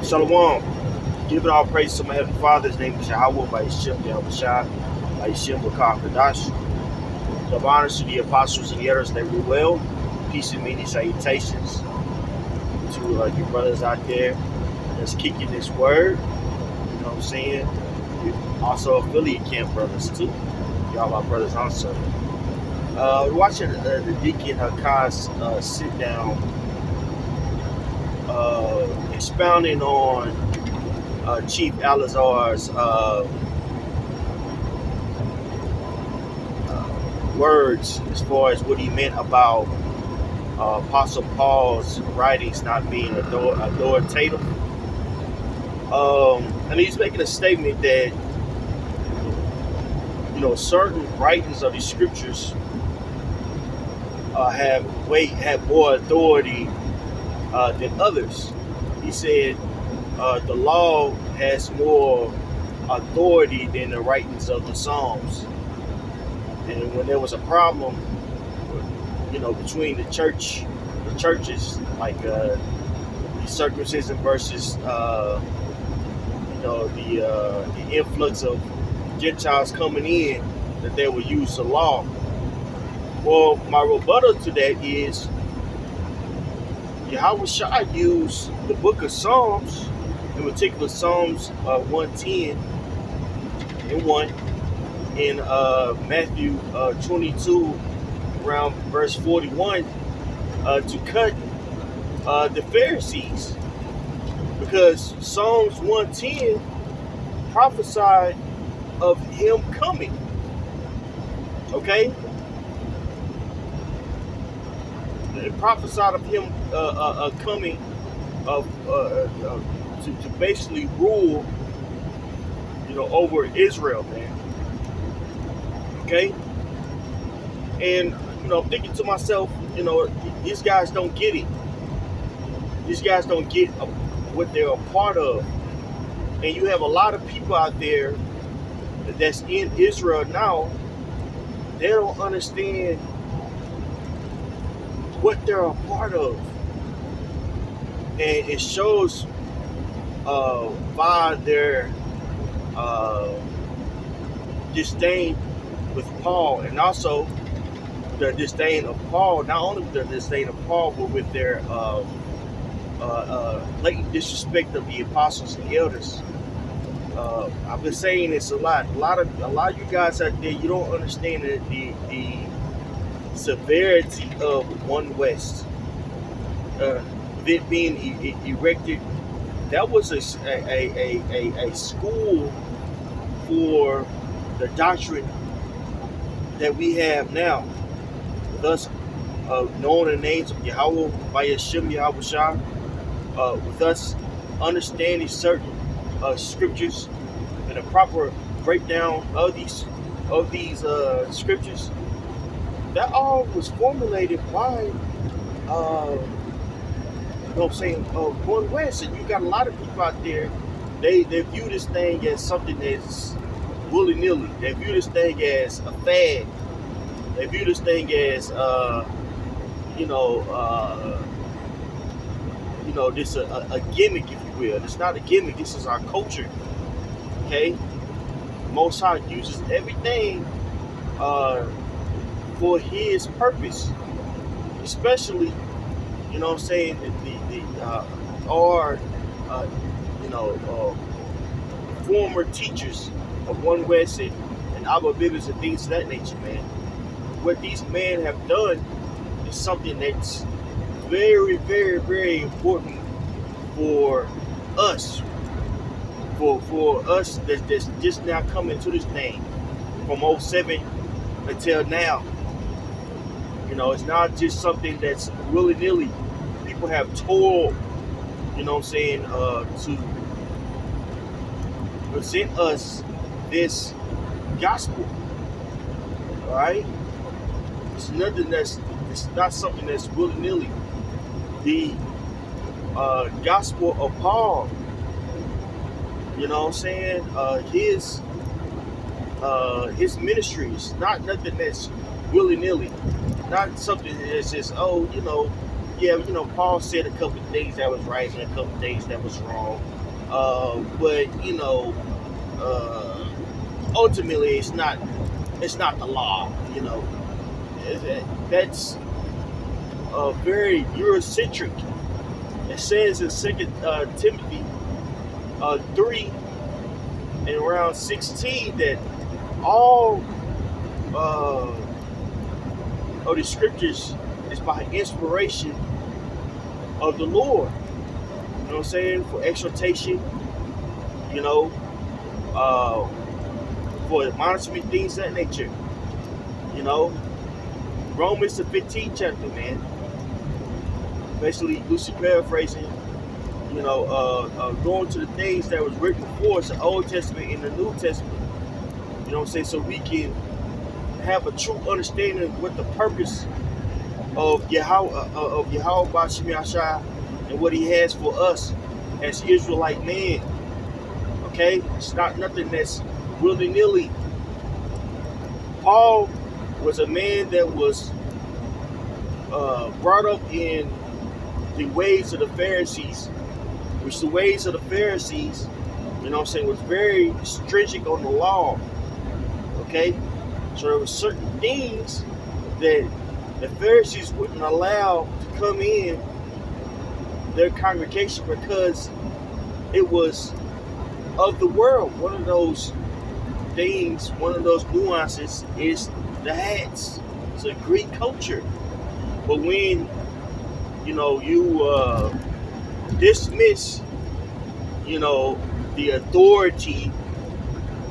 Shalom. Giving all praise to my Heavenly Father. His name is Yahweh by Hashem, Yahushua, by Hashem, Hakah, Kadash. Give honors to the apostles and the elders that we well. Peace and many salutations to your brothers out there that's kicking this word. You know what I'm saying? Also affiliate camp brothers too. Y'all my brothers also. We're watching the Deacon Hakah's sit down, expounding on Chief Alazar's words as far as what he meant about Apostle Paul's writings not being authoritative. And he's making a statement that certain writings of the scriptures have more authority than others. He said the law has more authority than the writings of the Psalms. And when there was a problem, between the churches, like the circumcision versus the influx of Gentiles coming in, that they would use the law. Well, my rebuttal to that is Yahweh used the book of Psalms, in particular Psalms 110 and 1, in Matthew 22, around verse 41, to cut the Pharisees, because Psalms 110 prophesied of him coming. Okay? It prophesied of him coming to basically rule, over Israel, man. Okay? And, I'm thinking to myself, these guys don't get it. These guys don't get what they're a part of. And you have a lot of people out there that's in Israel now, they don't understand what they're a part of. And it shows by their disdain with Paul, and also the disdain of Paul, not only the disdain of Paul, but with their blatant disrespect of the apostles and elders. I've been saying this a lot. A lot of you guys out there, you don't understand the severity of One West. It being erected, that was a school for the doctrine that we have now. With us knowing the names of Yahweh by Hashem, Yahushua, with us understanding certain scriptures and a proper breakdown of these scriptures, that all was formulated by One West. And you got a lot of people out there, they view this thing as something that's willy-nilly. They view this thing as a fad. They view this thing as this a gimmick, if you will. It's not a gimmick. This is our culture. Okay, Most High uses everything for His purpose, especially former teachers of One West and Abba Bibbers and things of that nature, man. What these men have done is something that's very, very, very important for us. For us that's just now coming to this thing from 2007 until now. It's not just something that's willy-nilly. People have toiled, to present us this gospel. All right? It's not something that's willy-nilly. The gospel of Paul, his ministry is not nothing that's willy-nilly. Not something that's just, yeah, Paul said a couple of things that was right and a couple of things that was wrong. But ultimately, it's not the law. That's very Eurocentric. It says in Second Timothy 3 and around 16 that all of the scriptures is by inspiration of the Lord. You know what I'm saying? For exhortation, uh, for admonishment, things of that nature. Romans the 15th chapter, man. Basically, loosely paraphrasing, going to the things that was written before us, the Old Testament and the New Testament. You know what I'm saying? So we can have a true understanding of what the purpose of Yahweh Bashim Yashai and what he has for us as Israelite man. Okay? It's not nothing that's willy-nilly. Paul was a man that was brought up in the ways of the Pharisees, which the ways of the Pharisees, was very stringent on the law. Okay? So there were certain things that the Pharisees wouldn't allow to come in their congregation because it was of the world. One of those things, one of those nuances is the hats. It's a Greek culture. But when you dismiss the authority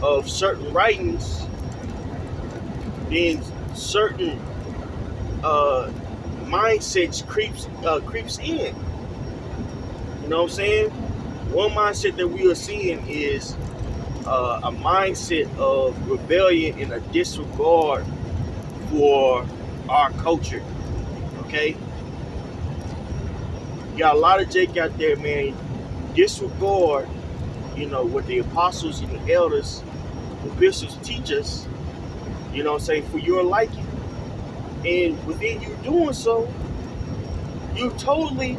of certain writings, then certain mindsets creeps in. You know what I'm saying? One mindset that we are seeing is a mindset of rebellion and a disregard for our culture. Okay? You got a lot of Jake out there, man. Disregard, what the apostles and the elders, the bishops teach us, for your liking. And within you doing so, you totally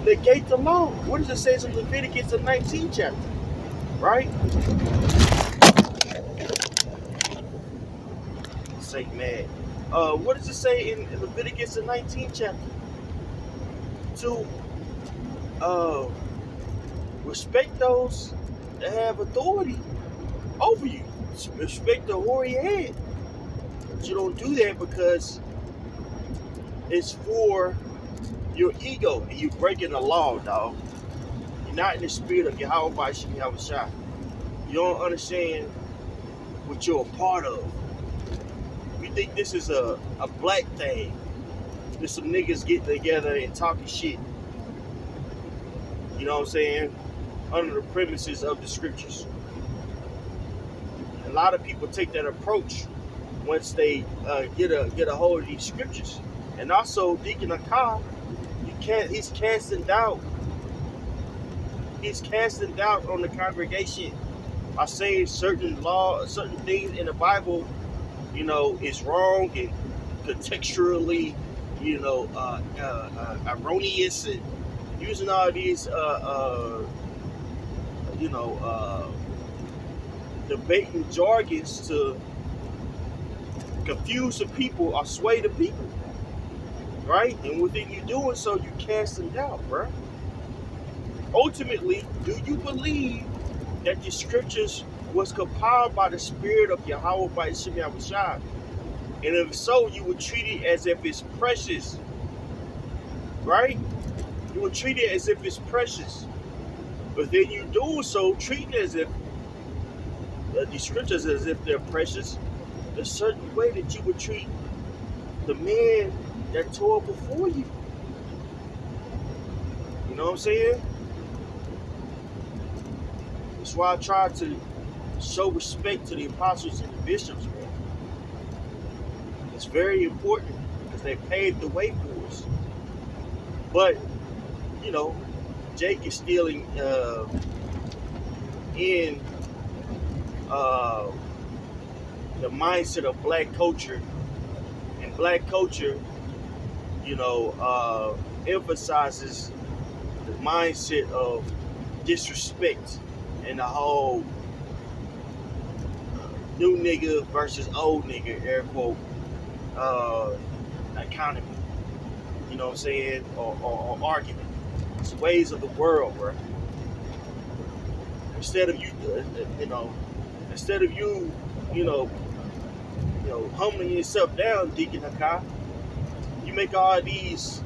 negate the law. What does it say in Leviticus, the 19th chapter? Right? Say, man. What does it say in Leviticus, the 19th chapter? To respect those that have authority over you. Respect the hoary head. But you don't do that because it's for your ego and you're breaking the law, dog. You're not in the spirit of Yahweh Bashim Yahushua. You don't understand what you're a part of. We think this is a black thing. There's some niggas getting together and talking shit. You know what I'm saying? Under the premises of the scriptures. A lot of people take that approach once they get a hold of these scriptures. And also, Deacon Hakah, he's casting doubt. He's casting doubt on the congregation by saying certain things in the Bible, is wrong and contextually, erroneous, and using all these, debating jargons to confuse the people or sway the people, right? And within you doing so, you casting doubt, bro. Ultimately, do you believe that the scriptures was compiled by the spirit of Yahweh by Hashem Yahushua? And if so, you would treat it as if it's precious, right? You would treat it as if it's precious. But then you do so, treat it as if the scriptures as if they're precious. A certain way that you would treat the man that tore before you. You know what I'm saying? That's why I try to show respect to the apostles and the bishops, man. It's very important because they paved the way for us. But, Jake is still in the mindset of black culture. And black culture, emphasizes the mindset of disrespect and the whole new nigga versus old nigga, air quote, economy. You know what I'm saying? Or argument. It's ways of the world, bro. Instead of you, instead of you, you know, humbling yourself down, Deacon Hakah, you make all these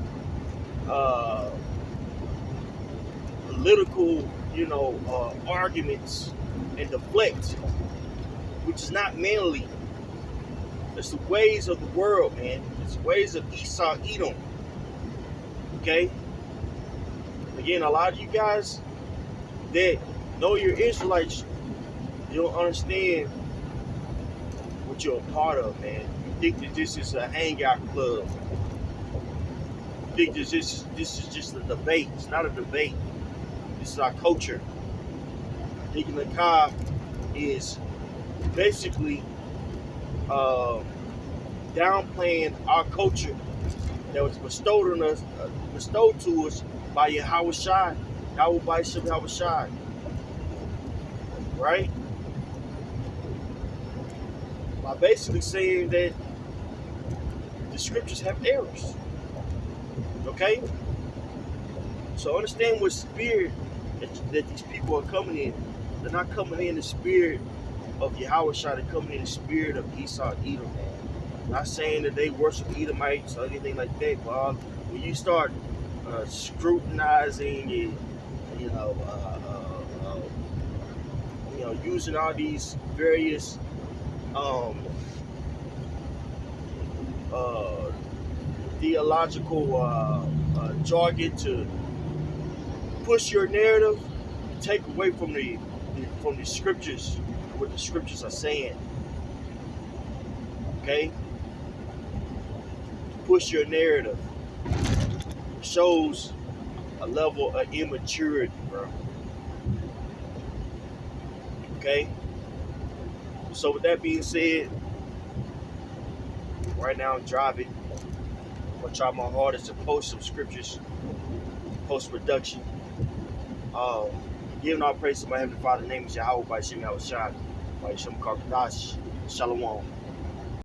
political, arguments and deflect, which is not manly. It's the ways of the world, man. It's the ways of Esau, Edom. Okay? Again, a lot of you guys that know you're Israelites, you don't understand what you're a part of, man. You think that this is a hangout club. You think that this is just a debate. It's not a debate. This is our culture. Deacon Hakah is basically downplaying our culture that was bestowed to us by Yahweh Shai, Yahweh Shem Yahweh Shai, right? By basically saying that the scriptures have errors. Okay? So understand what spirit that these people are coming in. They're not coming in the spirit of Yahweh Shai, they're coming in the spirit of Esau, Edom. Not saying that they worship Edomites or anything like that, but when you start scrutinizing and using all these various theological jargon to push your narrative, take away from the scriptures, what the scriptures are saying. Okay, push your narrative shows a level of immaturity, bro. Okay, so with that being said, right now I'm driving. I'm gonna try my hardest to post some scriptures, post production. Giving all praise to my Heavenly Father. Name is Yahweh by Shem Yahweh Shai, by Shem Karkadash. Shalom.